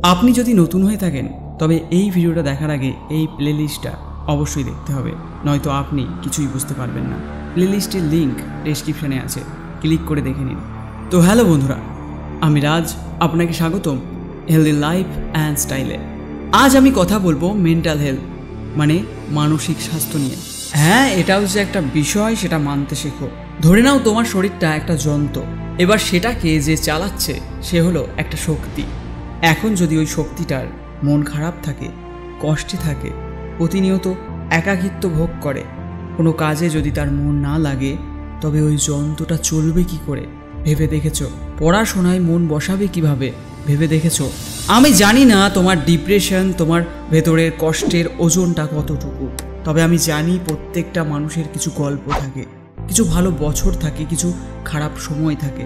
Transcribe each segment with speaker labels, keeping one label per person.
Speaker 1: আপনি যদি নতুন হয়ে থাকেন তবে এই ভিডিওটা দেখার আগে এই প্লেলিস্টটা অবশ্যই দেখতে হবে, নয়তো আপনি কিছুই বুঝতে পারবেন না। প্লেলিস্টের লিঙ্ক ডেসক্রিপশানে আছে, ক্লিক করে দেখে নিন। তো হ্যালো বন্ধুরা, আমি রাজ, আপনাকে স্বাগতম হেলদি লাইফ অ্যান্ড স্টাইলে। আজ আমি কথা বলবো মেন্টাল হেলথ মানে মানসিক স্বাস্থ্য নিয়ে। হ্যাঁ, এটাও যে একটা বিষয় সেটা মানতে শেখো। ধরে নাও তোমার শরীরটা একটা যন্ত্র, এবার সেটাকে যে চালাচ্ছে সে হলো একটা শক্তি। এখন যদি ওই শক্তিটার মন খারাপ থাকে, কষ্টে থাকে, প্রতিনিয়ত একাকিত্ব ভোগ করে, কোনো কাজে যদি তার মন না লাগে, তবে ওই যন্ত্রটা চলবে কি করে ভেবে দেখেছো? পড়াশোনায় মন বসাবে কিভাবে ভেবে দেখেছো? আমি জানি না তোমার ডিপ্রেশন, তোমার ভেতরের কষ্টের ওজনটা কতটুকু, তবে আমি জানি প্রত্যেকটা মানুষের কিছু গল্প থাকে, কিছু ভালো বছর থাকে, কিছু খারাপ সময় থাকে।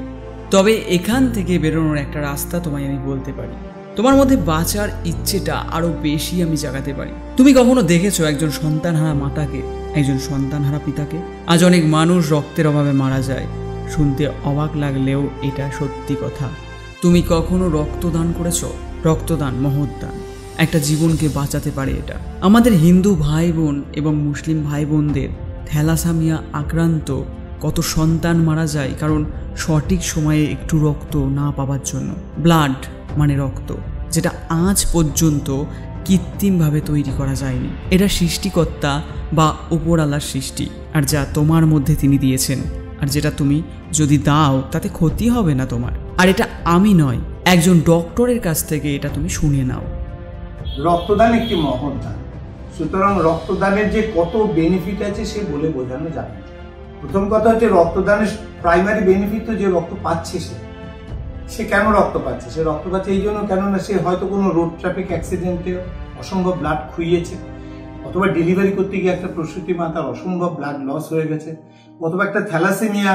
Speaker 1: তবে এখান থেকে বেরোনোর একটা রাস্তা তোমায় আমি বলতে পারি। তোমার মধ্যে বাঁচার ইচ্ছেটা আরও বেশি আমি জাগাতে পারি। তুমি কখনো দেখেছো একজন সন্তানহারা মাতাকে, একজন সন্তানহারা পিতাকে? আজ অনেক মানুষ রক্তের অভাবে মারা যায়। শুনতে অবাক লাগলেও এটা সত্যি কথা। তুমি কখনো রক্তদান করেছো? রক্তদান মহৎদান, একটা জীবনকে বাঁচাতে পারে এটা। আমাদের হিন্দু ভাই বোন এবং মুসলিম ভাই বোনদের থ্যালাসেমিয়া আক্রান্ত কত সন্তান মারা যায় কারণ সঠিক সময়ে একটু রক্ত না পাওয়ার জন্য। ব্লাড মানে রক্ত, যেটা আজ পর্যন্ত কৃত্রিমভাবে তৈরি করা যায়নি। এটা সৃষ্টিকর্তা বা উপরওয়ালার সৃষ্টি, আর যা তোমার মধ্যে তিনি দিয়েছেন, আর যেটা তুমি যদি দাও তাতে ক্ষতি হবে না তোমার। আর এটা আমি নয়, একজন ডক্টরের কাছ থেকে এটা তুমি শুনে নাও।
Speaker 2: রক্তদান একটি মহৎ দান, সুতরাং রক্তদানের যে কত বেনিফিট আছে সে বলে বোঝানো যায় না। প্রথম কথা হচ্ছে রক্তদানের প্রাইমারি বেনিফিট তো যে রক্ত পাচ্ছে সে কেন রক্ত পাচ্ছে? সে রক্ত পাচ্ছে এই জন্য, কেননা সে হয়তো কোনো রোড ট্রাফিক অ্যাক্সিডেন্টে অসম্ভব ব্লাড খুইয়েছে, অথবা ডেলিভারি করতে গিয়ে একটা প্রসূতি মাতার অসম্ভব ব্লাড লস হয়ে গেছে, অথবা একটা থ্যালাসেমিয়া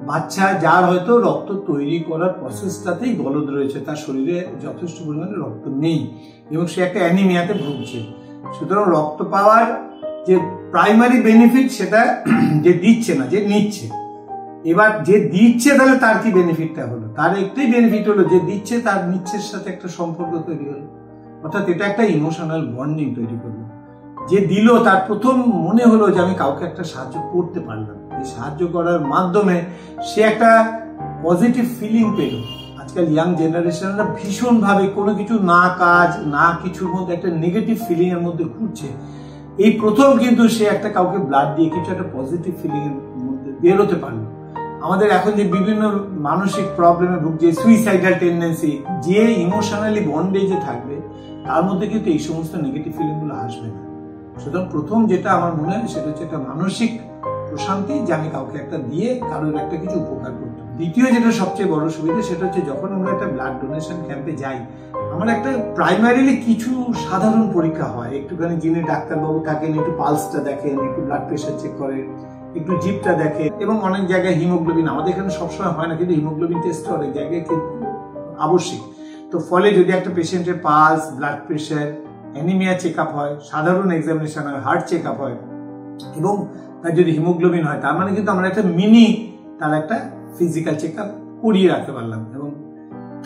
Speaker 2: বাচ্চা যার হয়তো রক্ত তৈরি করার প্রসেসটাতেই গলদ রয়েছে, তার শরীরে যথেষ্ট পরিমাণে রক্ত নেই এবং সে একটা অ্যানিমিয়াতে ভুগছে। সুতরাং রক্ত পাওয়ার যে প্রাইমারি বেনিফিট সেটা যে দিচ্ছে না, যে নিচ্ছে। এবার যে দিচ্ছে তাহলে তার কি বেনিফিটটা হলো? তার একটাই বেনিফিট হলো যে দিচ্ছে তার নিচ্ছের সাথে একটা সম্পর্ক তৈরি হলো, অর্থাৎ এটা একটা ইমোশনাল বন্ডিং তৈরি করলো। যে দিল তার প্রথম মনে হলো যে আমি কাউকে একটা সাহায্য করতে পারলাম, এই সাহায্য করার মাধ্যমে সে একটা পজিটিভ ফিলিং পেল। আজকাল ইয়াং জেনারেশনরা ভীষণভাবে কোনো কিছু না কাজ না কিছুর মধ্যে একটা নেগেটিভ ফিলিং এর মধ্যে ঘুরছে। এই প্রথম কিন্তু সে একটা কাউকে ব্লাড দিয়ে কিছু একটা পজিটিভ ফিলিং এর মধ্যে বেরোতে পারলো। আমাদের এখন যে বিভিন্ন মানসিক প্রবলেমে ভুগছে, সুইসাইডাল টেন্ডেন্সি, যে ইমোশনালি বন্ডেজে থাকবে তার মধ্যে কিন্তু এই সমস্ত নেগেটিভ ফিলিং গুলো আসবে না। সুতরাং প্রথম যেটা আমার মনে হয় সেটা হচ্ছে একটা মানসিক প্রশান্তি, যে আমি কাউকে একটা দিয়ে কারোর একটা কিছু উপকার করতে। দ্বিতীয় যেটা সবচেয়ে বড় সুবিধা সেটা হচ্ছে যখন আমরা একটা ব্লাড ডোনেশন ক্যাম্পে যাই, আমার একটা প্রাইমারিলি কিছু সাধারণ পরীক্ষা হয়। একটুখানি যিনি ডাক্তারবাবু থাকেন একটু পালসটা দেখেন, একটু ব্লাড প্রেশার চেক করেন, একটু জিপটা দেখে, এবং অনেক জায়গায় হিমোগ্লোবিন, আমাদের এখানে সবসময় হয় না কিন্তু হিমোগ্লোবিন টেস্ট অনেক জায়গায় আবশ্যিক। তো ফলে যদি একটা পেশেন্টের pulse, blood pressure, anaemia check up হয়, সাধারণ এক্সামিনেশন হয়, হার্ট চেক আপ হয়, এবং তার যদি হিমোগ্লোবিন হয়, তার মানে কিন্তু আমরা একটা মিনি তার একটা ফিজিক্যাল চেক আপ করিয়ে রাখতে পারলাম। এবং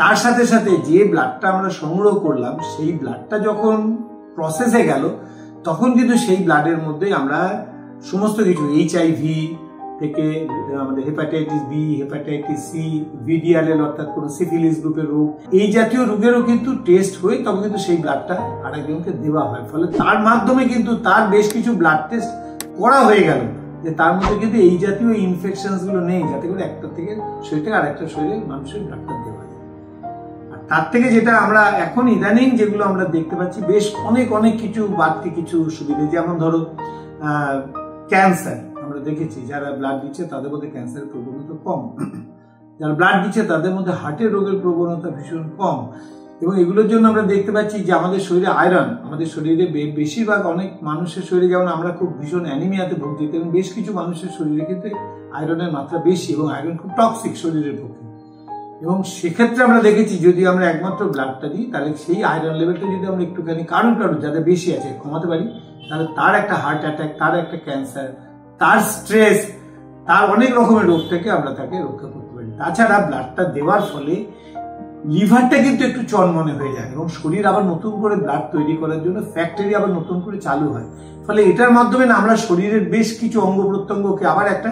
Speaker 2: তার সাথে সাথে যে ব্লাডটা আমরা সংগ্রহ করলাম সেই ব্লাডটা যখন প্রসেসে গেল তখন কিন্তু সেই ব্লাডের মধ্যে আমরা সমস্ত কিছু HIV থেকে আমাদের hepatitis B, hepatitis C, VDRL অর্থাৎ কোনো সিফিলিস গ্রুপের রোগ, এই জাতীয় রোগেরও কিন্তু টেস্ট হয়ে তবে কিন্তু সেই ব্লাডটা আরেকজনকে দেওয়া হয়। ফলে তার মাধ্যমে কিন্তু তার বেশ কিছু ব্লাড টেস্ট করা হয়ে গেল যে তার মধ্যে কিন্তু এই জাতীয় ইনফেকশনস গুলো নেই, যাতে করে একটা থেকে শরীর থেকে আরেকটা শরীরে মানুষের ব্লাডটা দেওয়া যায়। আর তার থেকে যেটা আমরা এখন ইদানিং যেগুলো আমরা দেখতে পাচ্ছি, বেশ অনেক কিছু বাড়তি কিছু সুবিধা, যেমন ধরো ক্যান্সার। আমরা দেখেছি যারা ব্লাড দিচ্ছে তাদের মধ্যে ক্যান্সারের প্রবণতা কম, যারা ব্লাড দিচ্ছে তাদের মধ্যে হার্টের রোগের প্রবণতা ভীষণ কম। এবং এগুলোর জন্য আমরা দেখতে পাচ্ছি যে আমাদের শরীরে আয়রন, আমাদের শরীরে বেশিরভাগ অনেক মানুষের শরীরে, যেমন আমরা খুব ভীষণ অ্যানিমিয়াতে ভুগছি, তেমন বেশ কিছু মানুষের শরীরে কিন্তু আয়রনের মাত্রা বেশি, এবং আয়রন খুব টক্সিক শরীরের পক্ষে। এবং সেক্ষেত্রে আমরা দেখেছি যদি আমরা একমাত্র ব্লাডটা দিই তাহলে সেই আয়রন লেভেলটা যদি আমরা একটুখানি কারোর যাদের বেশি আছে কমাতে পারি, তাহলে তার একটা হার্ট অ্যাটাক, তার একটা ক্যান্সার, তার স্ট্রেস, তার অনেক রকমের রোগ থেকে আমরা তাকে রক্ষা করতে পারি। তাছাড়া ব্লাডটা দেওয়ার ফলে লিভারটা কিন্তু একটু চনমনে হয়ে যায় এবং শরীর আবার নতুন করে ব্লাড তৈরি করার জন্য ফ্যাক্টরি আবার নতুন করে চালু হয়। ফলে এটার মাধ্যমে না আমরা শরীরের বেশ কিছু অঙ্গ প্রত্যঙ্গকে আবার একটা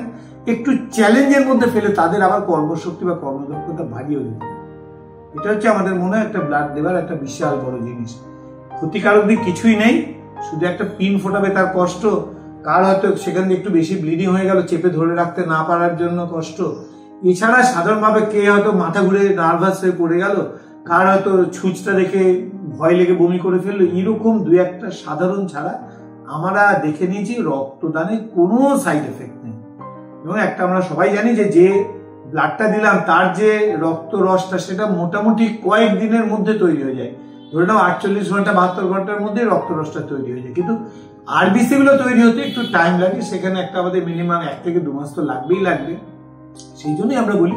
Speaker 2: একটু চ্যালেঞ্জের মধ্যে ফেলে তাদের আবার কর্মশক্তি বা কর্মদক্ষতা বাড়িয়ে দিতে। এটা হচ্ছে আমাদের মনে হয় একটা ব্লাড দেওয়ার একটা বিশাল বড় জিনিস। ক্ষতিকারক দিক কিছুই নেই, শুধু একটা পিন ফোটাবে তার কষ্ট, কার হয়তো সেখান দিয়ে একটু বেশি ব্লিডিং হয়ে গেল চেপে ধরে রাখতে না পারার জন্য কষ্ট। এছাড়া সাধারণভাবে কে হয়তো মাথা ঘুরে নার্ভাস হয়ে পড়ে গেল, কার হয়তো ছুঁচটা দেখে ভয় লেগে বমি করে ফেললো, এরকম দু একটা সাধারণ ছাড়া আমরা দেখে নিয়েছি রক্তদানের কোনো সাইড এফেক্ট নেই। এবং একটা আমরা সবাই জানি যে ব্লাডটা দিলাম তার যে রক্ত রসটা সেটা মোটামুটি কয়েক দিনের মধ্যে তৈরি হয়ে যায়। ধরে নাও 48 ঘন্টা 72 ঘন্টার মধ্যে রক্ত রসটা তৈরি হয়ে যায়, কিন্তু আরবিসি গুলো তৈরি হতে একটু টাইম লাগে। সেখানে একটা আমাদের মিনিমাম 1 থেকে 2 মাস তো লাগবেই লাগবে। সেই জন্যই আমরা বলি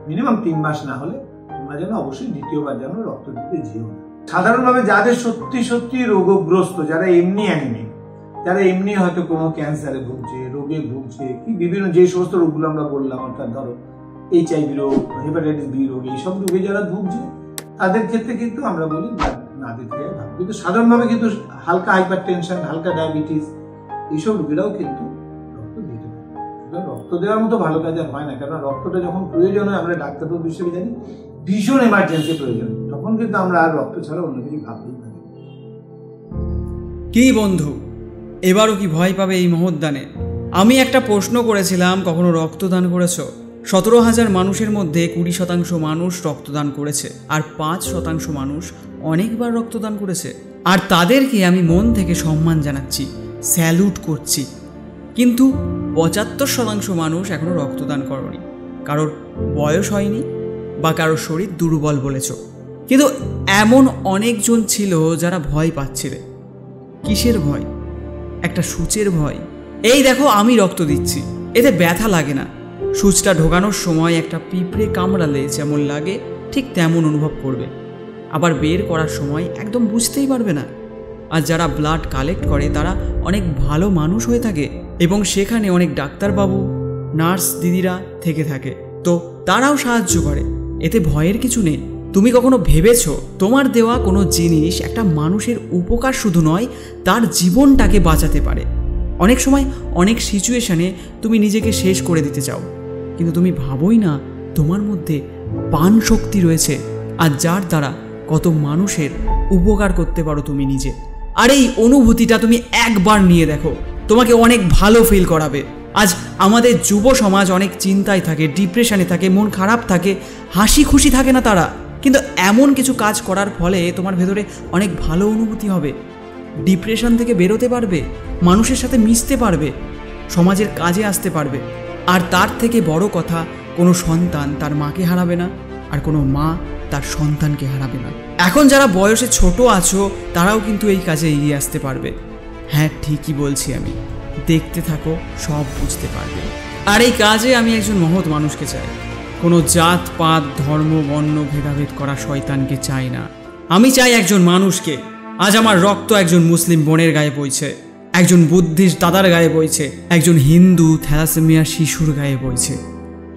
Speaker 2: মিনিমাম 3 মাস না হলে তোমরা যেন অবশ্যই দ্বিতীয়বার যেন রক্ত দিতে যেও না। সাধারণভাবে যাদের সত্যি সত্যি রোগগ্রস্ত, যারা এমনি অ্যানিমিক, যারা এমনি হয়তো কোনো ক্যান্সারে ভুগছে, রোগে ভুগছে, কি বিভিন্ন যে সমস্ত রোগগুলো আমরা বললাম, অর্থাৎ ধরো HIV রোগ, হেপাটাইটিস বি রোগ, এইসব রোগে যারা ভুগছে তাদের ক্ষেত্রে কিন্তু আমরা বলি না দিতে ভালো। কিন্তু সাধারণভাবে কিন্তু হালকা হাইপার টেনশন, হালকা ডায়াবেটিস, এইসব রোগীরাও কিন্তু রক্ত দিতে পারে। রক্ত দেওয়ার মতো ভালো কাজ আর হয় না, কারণ রক্তটা যখন প্রয়োজন হয় আমরা ডাক্তারবাবু হিসেবে জানি ভীষণ এমার্জেন্সি প্রয়োজন, তখন কিন্তু আমরা আর রক্ত ছাড়া অন্য কিছু ভাবতেই পারি।
Speaker 1: কি বন্ধু, এবারও কি ভয় পাবে এই মহৎদানে? আমি একটা প্রশ্ন করেছিলাম, কখনো রক্তদান করেছো? 17,000 মানুষের মধ্যে 20% মানুষ রক্তদান করেছে, আর 5% মানুষ অনেকবার রক্তদান করেছে। আর তাদেরকে আমি মন থেকে সম্মান জানাচ্ছি, স্যালুট করছি। কিন্তু 75% মানুষ এখনো রক্তদান করনি, কারোর বয়স হয়নি বা কারোর শরীর দুর্বল বলেছ। কিন্তু এমন অনেকজন ছিল যারা ভয় পাচ্ছিলে। কিসের ভয়? একটা সূচের ভয়। এই দেখো, আমি রক্ত দিচ্ছি, এতে ব্যথা লাগে না। সূচটা ঢোকানোর সময় একটা পিঁপড়ে কামড়ালে যেমন লাগে ঠিক তেমন অনুভব করবে, আবার বের করার সময় একদম বুঝতেই পারবে না। আর যারা ব্লাড কালেক্ট করে তারা অনেক ভালো মানুষ হয়ে থাকে এবং সেখানে অনেক ডাক্তারবাবু, নার্স দিদিরা থেকে থাকে, তো তারাও সাহায্য করে। এতে ভয়ের কিছু নেই। তুমি কখনো ভেবেছো তোমার দেওয়া কোনো জিনিস একটা মানুষের উপকার শুধু নয়, তার জীবনটাকে বাঁচাতে পারে? অনেক সময় অনেক সিচুয়েশনে তুমি নিজেকে শেষ করে দিতে চাও, কিন্তু তুমি ভাবোই না তোমার মধ্যে প্রাণ শক্তি রয়েছে, আর যার দ্বারা কত মানুষের উপকার করতে পারো তুমি নিজে। আর এই অনুভূতিটা তুমি একবার নিয়ে দেখো, তোমাকে অনেক ভালো ফিল করাবে। আজ আমাদের যুব সমাজ অনেক চিন্তায় থাকে, ডিপ্রেশনে থাকে, মন খারাপ থাকে, হাসি খুশি থাকে না তারা। কিন্তু এমন কিছু কাজ করার ফলে তোমার ভেতরে অনেক ভালো অনুভূতি হবে, ডিপ্রেশন থেকে বেরোতে পারবে, মানুষের সাথে মিশতে পারবে, সমাজের কাজে আসতে পারবে। আর তার থেকে বড় কথা, কোনো সন্তান তার মাকে হারাবে না, আর কোনো মা তার সন্তানকে হারাবে না। এখন যারা বয়সে ছোট আছো তারাও কিন্তু এই কাজে এগিয়ে আসতে পারবে। হ্যাঁ, ঠিকই বলছি আমি, দেখতে থাকো, সব বুঝতে পারবে। আর এই কাজে আমি একজন মহৎ মানুষকে চাই, কোনো জাত পাত ধর্ম বর্ণ ভেদাভেদ করা শয়তানকে চাই না। আমি চাই একজন মানুষকে। আজ আমার রক্ত একজন মুসলিম বোনের গায়ে বইছে, একজন বুদ্ধিস্ট দাদার গায়ে বইছে, একজন হিন্দু থ্যালাসেমিয়া শিশুর গায়ে বইছে।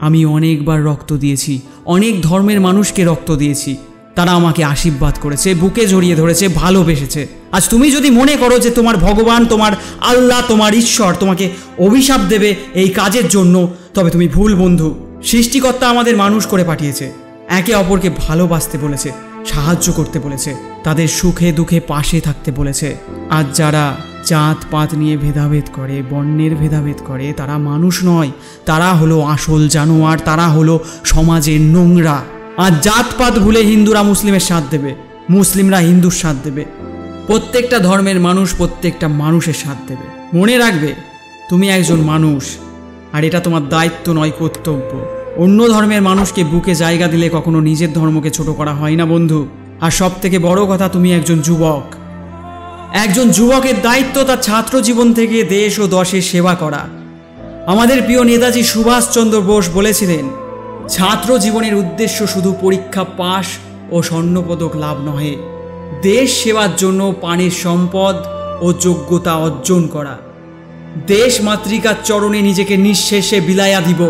Speaker 1: আমি অনেকবার রক্ত দিয়েছি, অনেক ধর্মের মানুষকে রক্ত দিয়েছি, তারা আমাকে আশীর্বাদ করেছে, বুকে জড়িয়ে ধরেছে, ভালোবেসেছে। আজ তুমি যদি মনে করো যে তোমার ভগবান, তোমার আল্লাহ, তোমার ঈশ্বর তোমাকে অভিশাপ দেবে এই কাজের জন্য, তবে তুমি ভুল বন্ধু। সৃষ্টিকর্তা আমাদের মানুষ করে পাঠিয়েছে, একে অপরকে ভালোবাসতে বলেছে, সাহায্য করতে বলেছে, তাদের সুখে দুঃখে পাশে থাকতে বলেছে। আর যারা জাত পাত নিয়ে ভেদাভেদ করে, বর্ণের ভেদাভেদ করে, তারা মানুষ নয়, তারা হলো আসল জানোয়ার, তারা হলো সমাজের নোংরা। আর জাত পাত ভুলে হিন্দুরা মুসলিমের সাথ দেবে, মুসলিমরা হিন্দুর সাথ দেবে, প্রত্যেকটা ধর্মের মানুষ প্রত্যেকটা মানুষের সাথ দেবে। মনে রাখবে, তুমি একজন মানুষ, আর এটা তোমার দায়িত্ব নয়, কর্তব্য। অন্য ধর্মের মানুষকে বুকে জায়গা দিলে কখনো নিজের ধর্মকে ছোট করা হয় না বন্ধু। আর সব থেকে বড় কথা, তুমি একজন যুবক। একজন যুবকের দায়িত্ব তার ছাত্র জীবন থেকে দেশ ও দশের সেবা করা। আমাদের প্রিয় নেতাজি সুভাষচন্দ্র বোস বলেছিলেন, ছাত্র জীবনের উদ্দেশ্য শুধু পরীক্ষা পাশ ও স্বর্ণপদক লাভ নহে, দেশ সেবার জন্য পানির সম্পদ ও যোগ্যতা অর্জন করা। দেশ মাতৃকার চরণে নিজেকে নিঃশেষে বিলাইয়া দিব,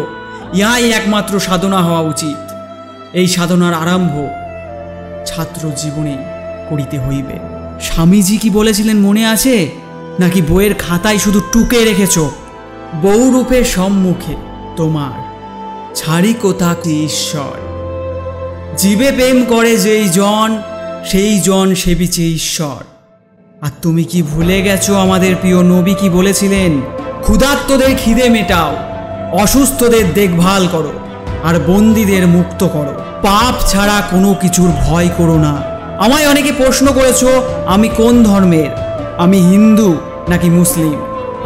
Speaker 1: ইহাই একমাত্র সাধনা হওয়া উচিত। এই সাধনার আরম্ভ ছাত্র জীবনেই করিতে হইবে। স্বামীজি কি বলেছিলেন মনে আছে, নাকি বইয়ের খাতায় শুধু টুকে রেখেছ? বহুরূপের সম্মুখে তোমার ছাড়ি কোথা কি ঈশ্বর, জীবে প্রেম করে যেই জন সেই জন সেবিছে ঈশ্বর। আর তুমি কি ভুলে গেছো আমাদের প্রিয় নবী কি বলেছিলেন? ক্ষুধার্তদের খিদে মেটাও, অসুস্থদের দেখভাল করো, আর বন্দীদের মুক্ত করো। পাপ ছাড়া কোনো কিছুর ভয় করো না। আমায় অনেকে প্রশ্ন করেছো আমি কোন ধর্মের, আমি হিন্দু নাকি মুসলিম।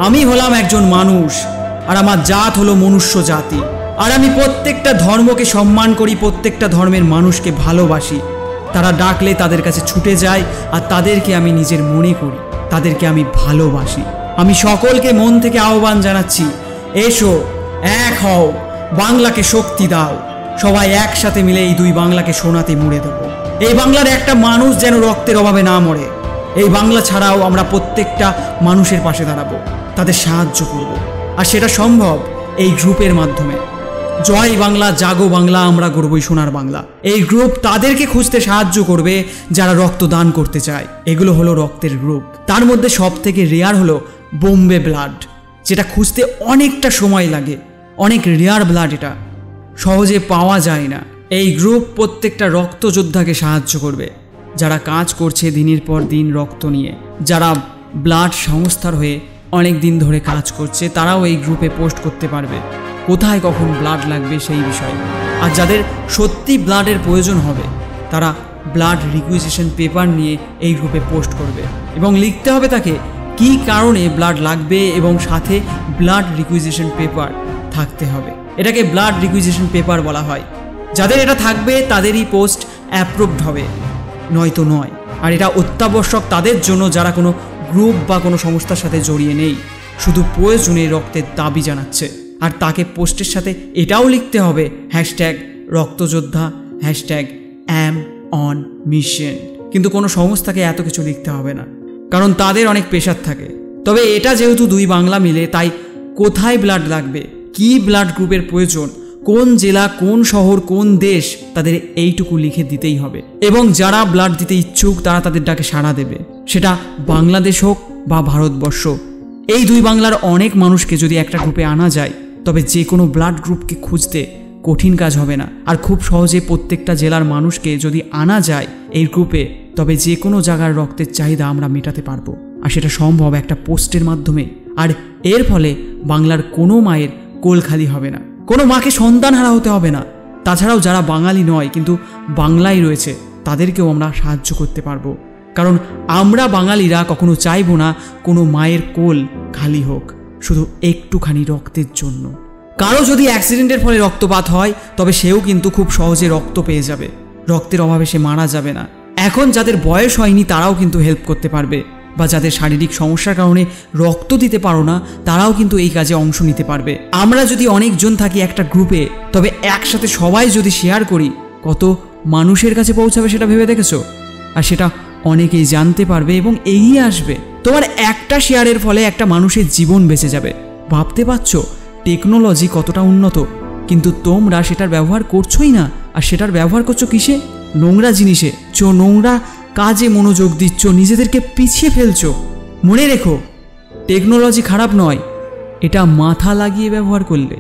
Speaker 1: আমি হলাম একজন মানুষ, আর আমার জাত হলো মনুষ্য জাতি। আর আমি প্রত্যেকটা ধর্মকে সম্মান করি, প্রত্যেকটা ধর্মের মানুষকে ভালোবাসি। তারা ডাকলে তাদের কাছে ছুটে যায়, আর তাদেরকে আমি নিজের মনে করি, তাদেরকে আমি ভালোবাসি। আমি সকলকে মন থেকে আহ্বান জানাচ্ছি, এসো এক হও, বাংলাকে শক্তি দাও। সবাই একসাথে মিলে এই দুই বাংলাকে সোনাতে মুড়ে দেবো। এই বাংলার একটা মানুষ যেন রক্তের অভাবে না মরে। এই বাংলা ছাড়াও আমরা প্রত্যেকটা মানুষের পাশে দাঁড়াবো, তাদের সাহায্য করব, আর সেটা সম্ভব এই গ্রুপের মাধ্যমে। জয় বাংলা, জাগো বাংলা, আমরা গড়বই সোনার বাংলা। এই গ্রুপ তাদেরকে খুঁজতে সাহায্য করবে যারা রক্তদান করতে চায়। এগুলো হলো রক্তের গ্রুপ। তার মধ্যে সব থেকে রেয়ার হলো বোম্বে ব্লাড, যেটা খুঁজতে অনেকটা সময় লাগে। অনেক রেয়ার ব্লাড, এটা সহজে পাওয়া যায় না। এই গ্রুপ প্রত্যেকটা রক্তযোদ্ধাকে সাহায্য করবে যারা কাজ করছে দিনের পর দিন রক্ত নিয়ে। যারা ব্লাড সংস্থার হয়ে অনেক দিন ধরে কাজ করছে, তারাও এই গ্রুপে পোস্ট করতে পারবে কোথায় কখন ব্লাড লাগবে সেই বিষয়ে। আর যাদের সত্যি ব্লাডের প্রয়োজন হবে, তারা ব্লাড রিকুইজিশন পেপার নিয়ে এই গ্রুপে পোস্ট করবে, এবং লিখতে হবে তাকে কী কারণে ব্লাড লাগবে, এবং সাথে ব্লাড রিকুইজিশন পেপার থাকতে হবে। এটাকে ব্লাড রিকুইজিশন পেপার বলা হয়। যাদের এটা থাকবে তাদেরই পোস্ট অ্যাপ্রুভড হবে, নয়তো নয়। আর এটা অত্যাবশ্যক তাদের জন্য যারা কোনো গ্রুপ বা কোনো সংস্থার সাথে জড়িয়ে নেই, শুধু প্রয়োজনে রক্তের দাবি জানাচ্ছে। আর তাকে পোস্টের সাথে এটাও লিখতে হবে #রক্তযোদ্ধা, #am_on_mission। কিন্তু কোনো সংস্থাকে এত কিছু লিখতে হবে না, কারণ তাদের অনেক প্রেশার থাকে। তবে এটা যেহেতু দুই বাংলা মিলে, তাই কোথায় ব্লাড লাগবে, কি ব্লাড গ্রুপের প্রয়োজন, কোন জেলা, কোন শহর, কোন দেশ, তাদের এইটুকু লিখে দিতেই হবে। এবং যারা ব্লাড দিতে ইচ্ছুক তারা তাদের ডাকে সাড়া দেবে, সেটা বাংলাদেশ হোক বা ভারতবর্ষ। এই দুই বাংলার অনেক মানুষকে যদি একটা গ্রুপে আনা যায়, তবে যে কোনো ব্লাড গ্রুপকে খুঁজতে কঠিন কাজ হবে না। আর খুব সহজে প্রত্যেকটা জেলার মানুষকে যদি আনা যায় এই গ্রুপে, তবে যে কোনো জায়গার রক্তের চাহিদা আমরা মেটাতে পারবো। আর সেটা সম্ভব একটা পোস্টের মাধ্যমে। আর এর ফলে বাংলার কোনো মায়ের কোল খালি হবে না, কোনো মাকে সন্তানহারা হতে হবে না। তাছাড়াও যারা বাঙালি নয় কিন্তু বাংলায় রয়েছে, তাদেরকেও আমরা সাহায্য করতে পারবো। কারণ আমরা বাঙালিরা কখনো চাইবো না কোনো মায়ের কোল খালি হোক শুধু একটুখানি রক্তের জন্য। কারো যদি অ্যাক্সিডেন্টের ফলে রক্তপাত হয়, তবে সেও কিন্তু খুব সহজে রক্ত পেয়ে যাবে, রক্তের অভাবে সে মারা যাবে না। এখন যাদের বয়স হয়নি তারাও কিন্তু হেল্প করতে পারবে, বা যাদের শারীরিক সমস্যার কারণে রক্ত দিতে পারো না, তারাও কিন্তু এই কাজে অংশ নিতে পারবে। আমরা যদি অনেকজন থাকি একটা গ্রুপে, তবে একসাথে সবাই যদি শেয়ার করি, কত মানুষের কাছে পৌঁছাবে সেটা ভেবে দেখেছো? আর সেটা অনেকেই জানতে পারবে এবং এগিয়ে আসবে। তোমার একটা শেয়ারের ফলে একটা মানুষের জীবন বেঁচে যাবে। ভাবতে পারছো টেকনোলজি কতটা উন্নত, কিন্তু তোমরা সেটার ব্যবহার করছোই না। আর সেটার ব্যবহার করছো কিসে? নোংরা জিনিসে। নোংরা কাজে মনোযোগ দিচ্ছ, নিজেদেরকে পিছিয়ে ফেলছো। মনে রেখো, টেকনোলজি খারাপ নয়, এটা মাথা লাগিয়ে ব্যবহার করলে।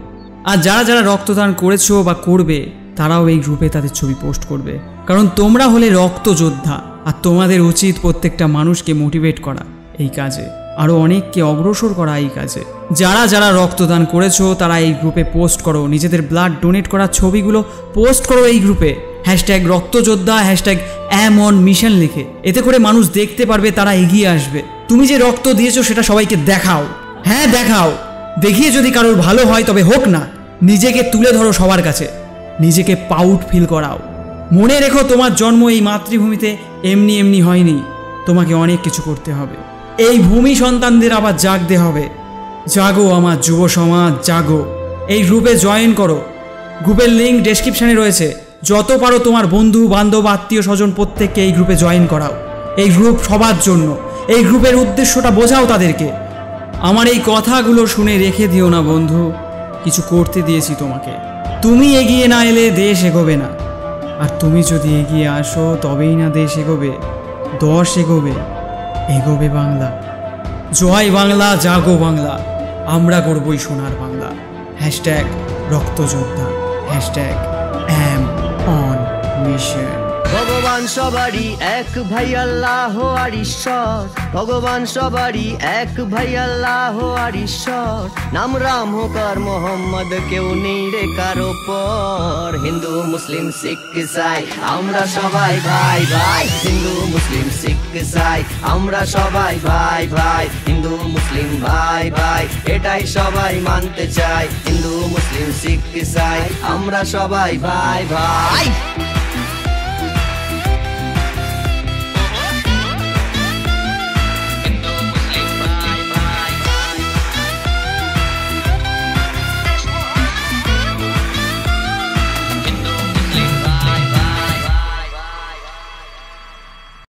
Speaker 1: আর যারা যারা রক্তদান করেছো বা করবে, তারাও এই গ্রুপে তাদের ছবি পোস্ট করবে, কারণ তোমরা হলে রক্তযোদ্ধা। আর তোমাদের উচিত প্রত্যেকটা মানুষকে মোটিভেট করা এই কাজে, আরও অনেককে অগ্রসর করা এই কাজে। যারা যারা রক্তদান করেছো তারা এই গ্রুপে পোস্ট করো, নিজেদের ব্লাড ডোনেট করার ছবিগুলো পোস্ট করো এই গ্রুপে, #রক্তযোদ্ধা, #am_on_mission লিখে। এতে করে মানুষ দেখতে পারবে, তারা এগিয়ে আসবে। তুমি যে রক্ত দিয়েছো সেটা সবাইকে দেখাও। হ্যাঁ দেখাও, দেখিয়ে যদি কারোর ভালো হয় তবে হোক না, নিজেকে তুলে ধরো সবার কাছে, নিজেকে প্রাউড ফিল করাও। মনে রেখো, তোমার জন্ম এই মাতৃভূমিতে এমনি এমনি হয়নি, তোমাকে অনেক কিছু করতে হবে। এই ভূমি সন্তানদের আবার জাগতে হবে। জাগো আমার যুব সমাজ, জাগো। এই গ্রুপে জয়েন করো, গ্রুপের লিঙ্ক ডেসক্রিপশানে রয়েছে। যত পারো তোমার বন্ধু বান্ধব আত্মীয় স্বজন প্রত্যেককে এই গ্রুপে জয়েন করাও। এই গ্রুপ সবার জন্য। এই গ্রুপের উদ্দেশ্যটা বোঝাও তাদেরকে। আমার এই কথাগুলো শুনে রেখে দিও না বন্ধু, কিছু করতে দিয়েছি তোমাকে। তুমি এগিয়ে না এলে দেশ এগোবে না। আর তুমি যদি এগিয়ে আসো তবেই না দেশ এগোবে, দশ এগোবে, এগোবে বাংলা। জয় বাংলা, জাগো বাংলা, আমরা গড়বই সোনার বাংলা। হ্যাশট্যাগ রক্তযোদ্ধা, হ্যাশট্যাগ অ্যাম অন মিশন।
Speaker 3: ভগবান সবারই এক ভাই আল্লাহ আর ঈশ্বর, ভগবান সবারই এক ভাই আল্লাহ আর ঈশ্বর। নাম রাম হোক আর মোহাম্মদ, কেউ নেই রে কারো পর। হিন্দু মুসলিম শিখ ইসাই আমরা সবাই ভাই ভাই, হিন্দু মুসলিম শিখ ইসাই আমরা সবাই ভাই ভাই, হিন্দু মুসলিম ভাই ভাই এটাই সবাই মানতে চাই। হিন্দু মুসলিম শিখ ইসাই আমরা সবাই ভাই ভাই।